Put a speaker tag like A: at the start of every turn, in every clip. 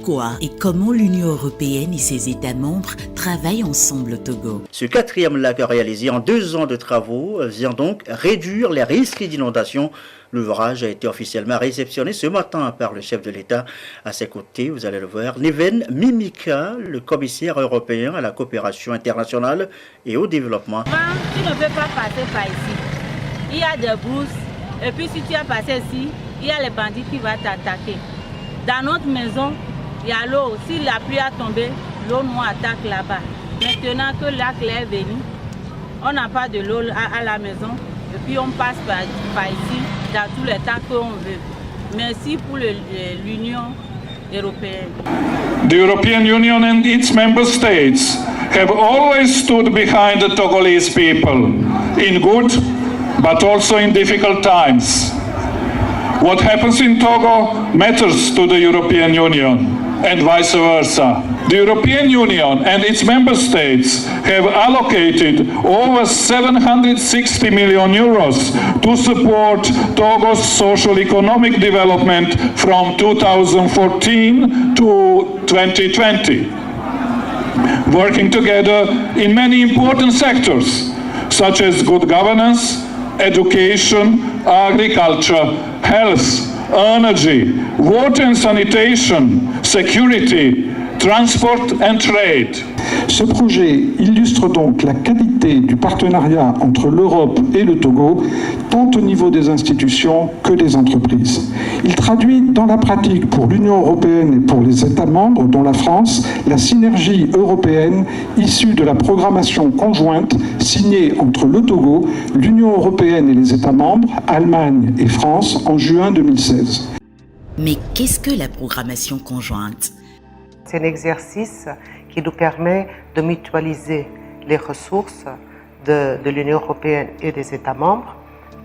A: Pourquoi et comment l'Union européenne et ses États membres travaillent ensemble au Togo?
B: Ce 4e lac réalisé en 2 ans de travaux vient donc réduire les risques d'inondation. L'ouvrage a été officiellement réceptionné ce matin par le chef de l'État. À ses côtés, vous allez le voir, Neven Mimica, le commissaire européen à la coopération internationale et au développement.
C: Tu ne peux pas passer par ici. Il y a des brousses. Et puis si tu as passé ici, il y a les bandits qui vont t'attaquer. Dans notre maison, il y a l'eau. Si la pluie a tombé, l'eau nous attaque là-bas. Maintenant que le lac est venu, on n'a pas de l'eau à la maison. Et puis on passe par ici dans tous les temps qu'on veut. Merci pour l'Union européenne.
D: The European Union and its member states have always stood behind the Togolese people in good but also in difficult times. What happens in Togo matters to the European Union and vice versa. The European Union and its member states have allocated over 760 million euros to support Togo's social-economic development from 2014 to 2020, working together in many important sectors, such as good governance, education, agriculture, health, energy, water and sanitation, security, transport and trade.
E: Ce projet illustre donc la qualité du partenariat entre l'Europe et le Togo, tant au niveau des institutions que des entreprises. Il traduit dans la pratique pour l'Union européenne et pour les États membres, dont la France, la synergie européenne issue de la programmation conjointe signée entre le Togo, l'Union européenne et les États membres, Allemagne et France, en juin 2016.
A: Mais qu'est-ce que la programmation conjointe?
F: C'est un exercice qui nous permet de mutualiser les ressources de l'Union européenne et des États membres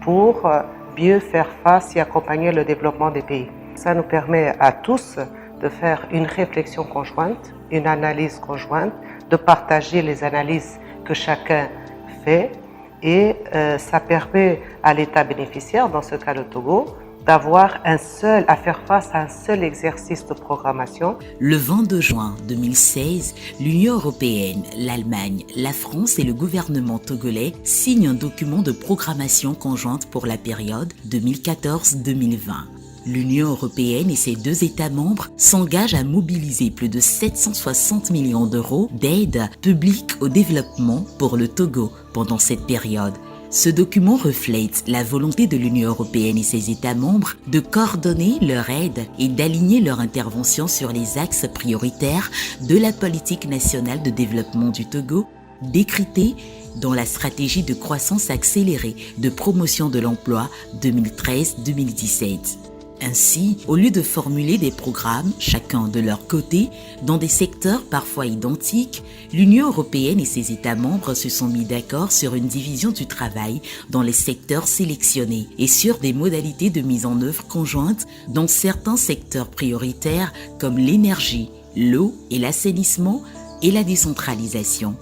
F: pour mieux faire face et accompagner le développement des pays. Ça nous permet à tous de faire une réflexion conjointe, une analyse conjointe, de partager les analyses que chacun fait et ça permet à l'État bénéficiaire, dans ce cas le Togo, à faire face à un seul exercice de programmation.
A: Le 22 juin 2016, l'Union européenne, l'Allemagne, la France et le gouvernement togolais signent un document de programmation conjointe pour la période 2014-2020. L'Union européenne et ses 2 États membres s'engagent à mobiliser plus de 760 millions d'euros d'aide publique au développement pour le Togo pendant cette période. Ce document reflète la volonté de l'Union européenne et ses États membres de coordonner leur aide et d'aligner leur intervention sur les axes prioritaires de la politique nationale de développement du Togo, décritée dans la stratégie de croissance accélérée de promotion de l'emploi 2013-2017. Ainsi, au lieu de formuler des programmes, chacun de leur côté, dans des secteurs parfois identiques, l'Union européenne et ses États membres se sont mis d'accord sur une division du travail dans les secteurs sélectionnés et sur des modalités de mise en œuvre conjointes dans certains secteurs prioritaires comme l'énergie, l'eau et l'assainissement et la décentralisation.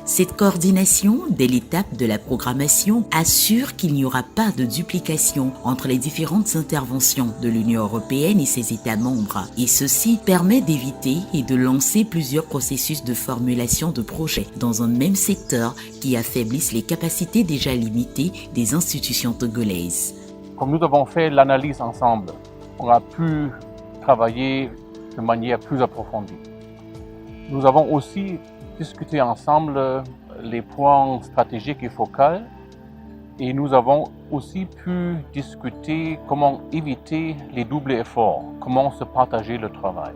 A: Cette coordination, dès l'étape de la programmation, assure qu'il n'y aura pas de duplication entre les différentes interventions de l'Union européenne et ses États membres. Et ceci permet d'éviter et de lancer plusieurs processus de formulation de projets dans un même secteur qui affaiblissent les capacités déjà limitées des institutions togolaises.
G: Comme nous avons fait l'analyse ensemble, on a pu travailler de manière plus approfondie. Nous avons aussi discuter ensemble les points stratégiques et focaux et nous avons aussi pu discuter comment éviter les doubles efforts, comment se partager le travail.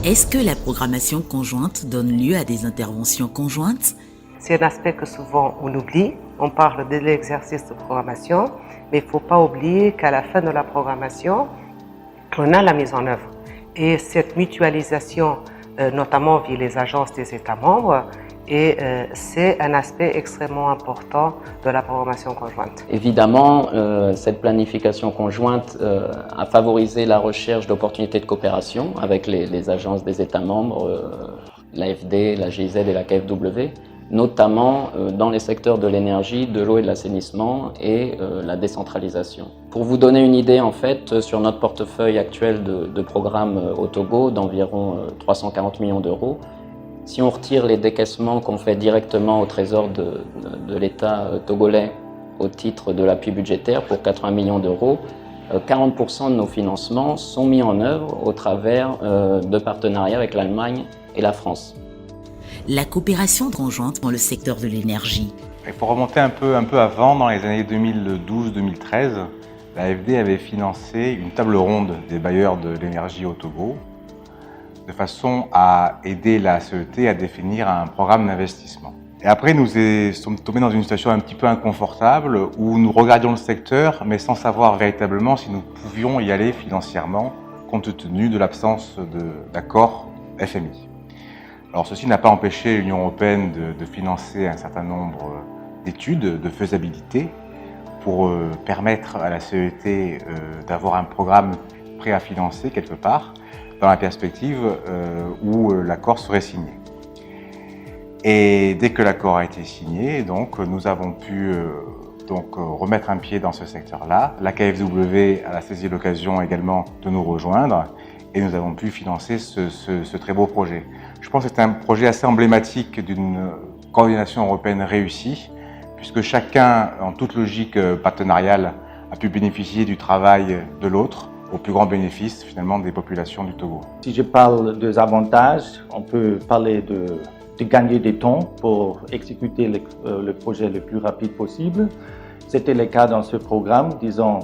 A: Est-ce que la programmation conjointe donne lieu à des interventions conjointes?
F: C'est un aspect que souvent on oublie. On parle de l'exercice de programmation, mais il ne faut pas oublier qu'à la fin de la programmation, on a la mise en œuvre. Et cette mutualisation notamment via les agences des États membres, et c'est un aspect extrêmement important de la programmation conjointe.
H: Évidemment, cette planification conjointe a favorisé la recherche d'opportunités de coopération avec les agences des États membres, l'AFD, la GIZ et la KfW, notamment dans les secteurs de l'énergie, de l'eau et de l'assainissement et la décentralisation. Pour vous donner une idée, en fait, sur notre portefeuille actuel de programmes au Togo d'environ 340 millions d'euros, si on retire les décaissements qu'on fait directement au trésor de l'État togolais au titre de l'appui budgétaire pour 80 millions d'euros, 40% de nos financements sont mis en œuvre au travers de partenariats avec l'Allemagne et la France.
A: La coopération conjointe dans le secteur de l'énergie.
I: Il faut remonter un peu avant, dans les années 2012-2013, l'AFD avait financé une table ronde des bailleurs de l'énergie au Togo, de façon à aider la CET à définir un programme d'investissement. Et après, nous sommes tombés dans une situation un petit peu inconfortable où nous regardions le secteur, mais sans savoir véritablement si nous pouvions y aller financièrement, compte tenu de l'absence d'accord FMI. Alors, ceci n'a pas empêché l'Union européenne de financer un certain nombre d'études de faisabilité pour permettre à la CET d'avoir un programme prêt à financer quelque part, dans la perspective où l'accord serait signé. Et dès que l'accord a été signé, donc, nous avons pu remettre un pied dans ce secteur-là. La KfW a saisi l'occasion également de nous rejoindre et nous avons pu financer ce très beau projet. Je pense que c'est un projet assez emblématique d'une coordination européenne réussie, puisque chacun, en toute logique partenariale, a pu bénéficier du travail de l'autre, au plus grand bénéfice finalement des populations du Togo.
J: Si je parle des avantages, on peut parler de gagner du temps pour exécuter le projet le plus rapide possible. C'était le cas dans ce programme. Disons,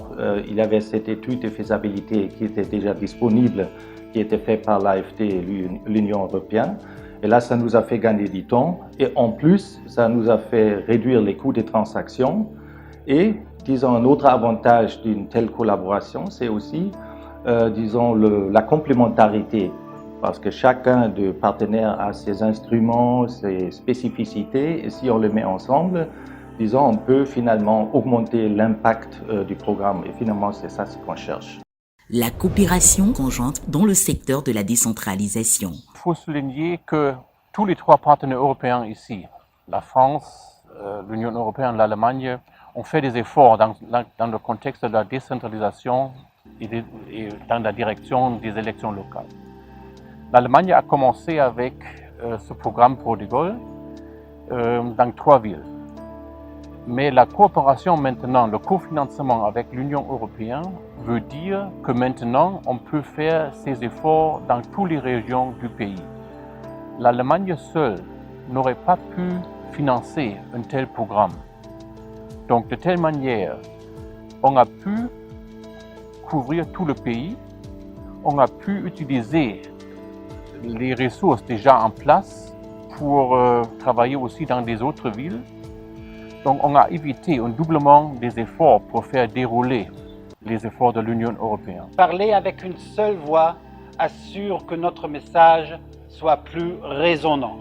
J: il y avait cette étude de faisabilité qui était déjà disponible, qui était faite par l'AFD et l'Union européenne. Et là, ça nous a fait gagner du temps. Et en plus, ça nous a fait réduire les coûts des transactions. Et, disons, un autre avantage d'une telle collaboration, c'est aussi, la complémentarité. Parce que chacun des partenaires a ses instruments, ses spécificités, et si on les met ensemble, disons, on peut finalement augmenter l'impact du programme. Et finalement, c'est ça ce qu'on cherche.
A: La coopération conjointe dans le secteur de la décentralisation.
G: Il faut souligner que tous les trois partenaires européens ici, la France, l'Union européenne, l'Allemagne, ont fait des efforts dans le contexte de la décentralisation et dans la direction des élections locales. L'Allemagne a commencé avec ce programme Prodigal dans 3 villes. Mais la coopération maintenant, le cofinancement avec l'Union européenne veut dire que maintenant on peut faire ces efforts dans toutes les régions du pays. L'Allemagne seule n'aurait pas pu financer un tel programme. Donc de telle manière, on a pu couvrir tout le pays, on a pu utiliser les ressources déjà en place pour travailler aussi dans des autres villes. Donc on a évité un doublement des efforts pour faire dérouler les efforts de l'Union européenne.
K: Parler avec une seule voix assure que notre message soit plus résonnant.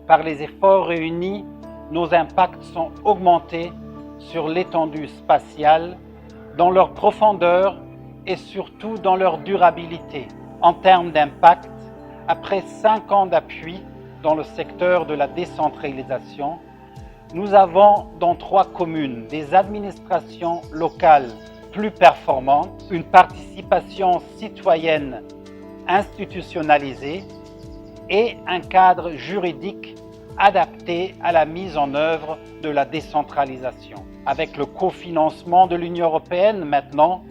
K: Par les efforts réunis, nos impacts sont augmentés sur l'étendue spatiale, dans leur profondeur et surtout dans leur durabilité. En termes d'impact, après 5 ans d'appui dans le secteur de la décentralisation, nous avons dans 3 communes des administrations locales plus performantes, une participation citoyenne institutionnalisée et un cadre juridique adapté à la mise en œuvre de la décentralisation. Avec le cofinancement de l'Union européenne maintenant,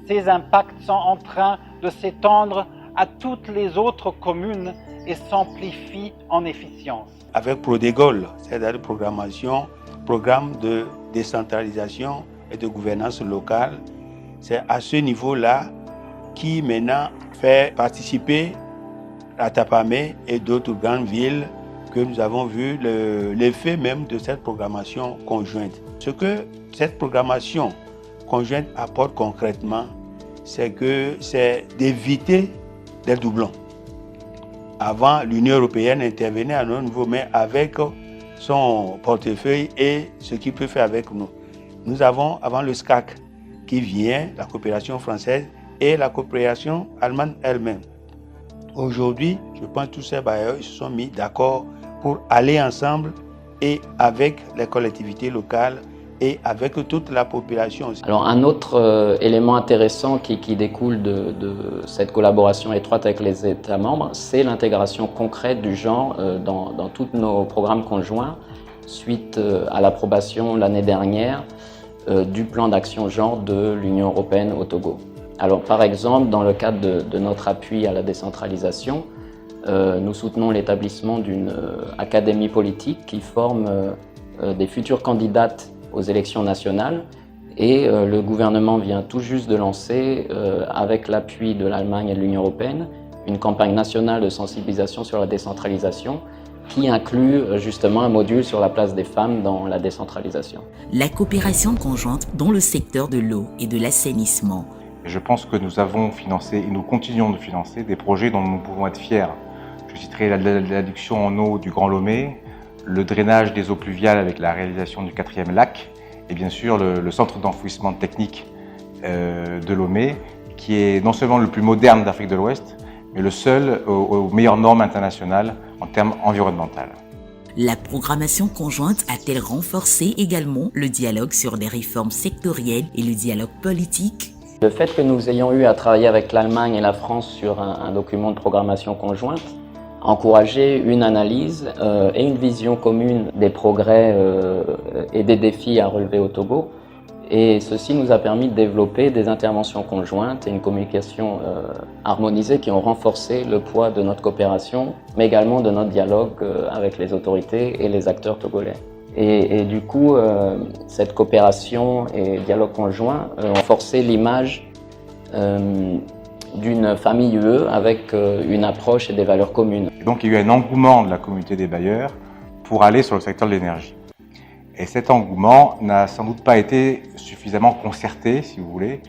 K: ces impacts sont en train de s'étendre à toutes les autres communes et s'amplifient en efficience.
L: Avec Prodigal, c'est-à-dire programme de décentralisation et de gouvernance locale, c'est à ce niveau-là qui maintenant fait participer à Tapamé et d'autres grandes villes que nous avons vu l'effet même de cette programmation conjointe. Ce que cette programmation conjointe apporte concrètement, c'est d'éviter des doublons. Avant, l'Union européenne intervenait à notre niveau, mais avec son portefeuille et ce qu'il peut faire avec nous. Nous avons avant le SCAC qui vient, la coopération française et la coopération allemande elle-même. Aujourd'hui, je pense que tous ces bailleurs se sont mis d'accord pour aller ensemble et avec les collectivités locales et avec toute la population.
H: Alors un autre élément intéressant qui découle de cette collaboration étroite avec les États membres, c'est l'intégration concrète du genre dans tous nos programmes conjoints suite à l'approbation l'année dernière du plan d'action genre de l'Union européenne au Togo. Alors par exemple, dans le cadre de notre appui à la décentralisation, nous soutenons l'établissement d'une académie politique qui forme des futures candidates aux élections nationales et le gouvernement vient tout juste de lancer, avec l'appui de l'Allemagne et de l'Union européenne, une campagne nationale de sensibilisation sur la décentralisation qui inclut justement un module sur la place des femmes dans la décentralisation.
A: La coopération conjointe dans le secteur de l'eau et de l'assainissement.
I: Je pense que nous avons financé et nous continuons de financer des projets dont nous pouvons être fiers. Je citerai l'adduction en eau du Grand Lomé, le drainage des eaux pluviales avec la réalisation du 4e lac et bien sûr le centre d'enfouissement technique de Lomé qui est non seulement le plus moderne d'Afrique de l'Ouest mais le seul aux meilleures normes internationales en termes environnementaux.
A: La programmation conjointe a-t-elle renforcé également le dialogue sur les réformes sectorielles et le dialogue politique ?
H: Le fait que nous ayons eu à travailler avec l'Allemagne et la France sur un document de programmation conjointe encourager une analyse et une vision commune des progrès et des défis à relever au Togo. Et ceci nous a permis de développer des interventions conjointes et une communication harmonisée qui ont renforcé le poids de notre coopération, mais également de notre dialogue avec les autorités et les acteurs togolais. Et du coup, cette coopération et dialogue conjoint ont renforcé l'image d'une famille UE avec une approche et des valeurs communes.
I: Et donc il y a eu un engouement de la communauté des bailleurs pour aller sur le secteur de l'énergie. Et cet engouement n'a sans doute pas été suffisamment concerté, si vous voulez,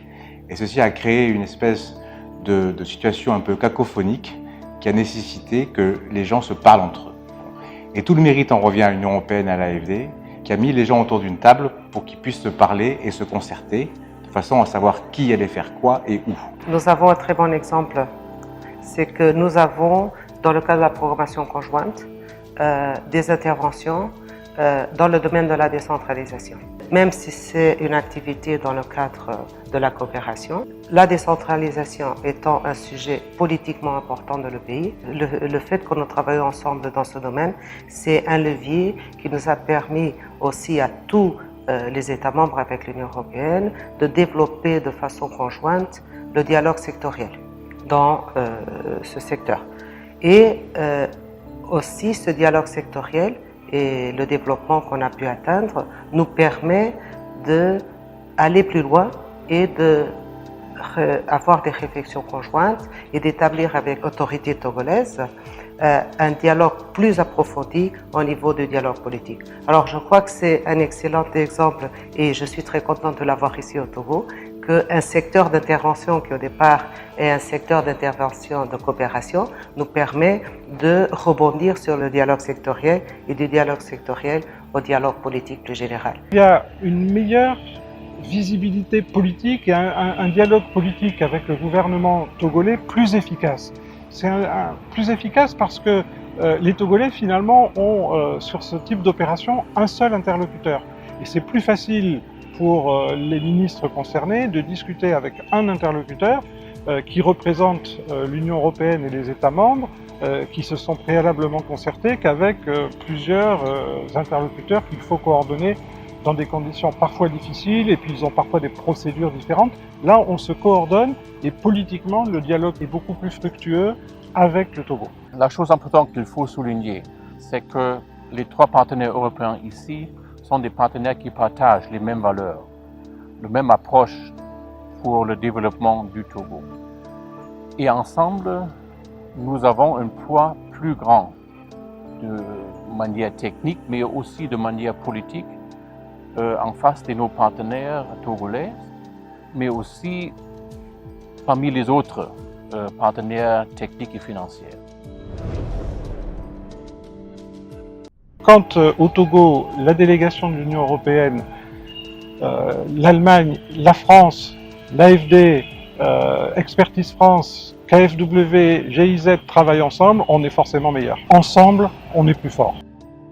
I: et ceci a créé une espèce de situation un peu cacophonique qui a nécessité que les gens se parlent entre eux. Et tout le mérite en revient à l'Union européenne et à l'AFD, qui a mis les gens autour d'une table pour qu'ils puissent se parler et se concerter, de façon à savoir qui allait faire quoi et où.
F: Nous avons un très bon exemple, c'est que nous avons, dans le cadre de la programmation conjointe, des interventions dans le domaine de la décentralisation. Même si c'est une activité dans le cadre de la coopération, la décentralisation étant un sujet politiquement important dans le pays, le fait que nous travaillons ensemble dans ce domaine, c'est un levier qui nous a permis aussi à tous les États membres avec l'Union européenne de développer de façon conjointe le dialogue sectoriel dans ce secteur. Et aussi ce dialogue sectoriel et le développement qu'on a pu atteindre nous permet d'aller plus loin et d'avoir des réflexions conjointes et d'établir avec l'autorité togolaise un dialogue plus approfondi au niveau du dialogue politique. Alors je crois que c'est un excellent exemple et je suis très contente de l'avoir ici au Togo, qu'un secteur d'intervention qui au départ est un secteur d'intervention de coopération nous permet de rebondir sur le dialogue sectoriel et du dialogue sectoriel au dialogue politique plus général.
E: Il y a une meilleure visibilité politique et un dialogue politique avec le gouvernement togolais plus efficace. C'est plus efficace parce que les Togolais finalement ont sur ce type d'opération un seul interlocuteur. Et c'est plus facile pour les ministres concernés de discuter avec un interlocuteur qui représente l'Union européenne et les États membres qui se sont préalablement concertés qu'avec plusieurs interlocuteurs qu'il faut coordonner dans des conditions parfois difficiles et puis ils ont parfois des procédures différentes. Là, on se coordonne et politiquement, le dialogue est beaucoup plus fructueux avec le Togo.
G: La chose importante qu'il faut souligner, c'est que les trois partenaires européens ici sont des partenaires qui partagent les mêmes valeurs, la même approche pour le développement du Togo. Et ensemble, nous avons un poids plus grand de manière technique, mais aussi de manière politique en face de nos partenaires togolais, mais aussi parmi les autres partenaires techniques et financiers.
E: Quand au Togo, la délégation de l'Union européenne, l'Allemagne, la France, l'AFD, Expertise France, KfW, GIZ travaillent ensemble, on est forcément meilleur. Ensemble, on est plus fort.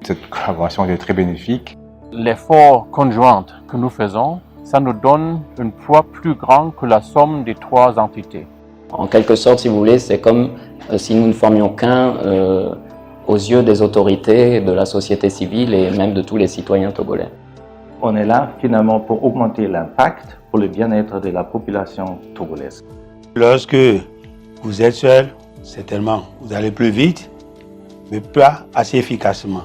I: cette collaboration était très bénéfique.
G: L'effort conjoint que nous faisons, ça nous donne un poids plus grand que la somme des 3 entités.
H: En quelque sorte, si vous voulez, c'est comme si nous ne formions qu'un aux yeux des autorités, de la société civile et même de tous les citoyens togolais.
J: On est là finalement pour augmenter l'impact pour le bien-être de la population togolaise.
L: Lorsque vous êtes seul, certainement vous allez plus vite, mais pas assez efficacement.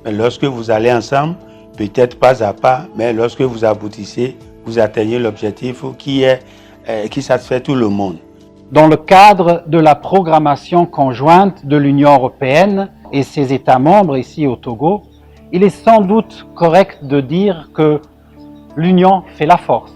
L: Mais lorsque vous allez ensemble, peut-être pas à pas, mais lorsque vous aboutissez, vous atteignez l'objectif qui satisfait tout le monde.
K: Dans le cadre de la programmation conjointe de l'Union européenne et ses États membres ici au Togo, il est sans doute correct de dire que l'union fait la force.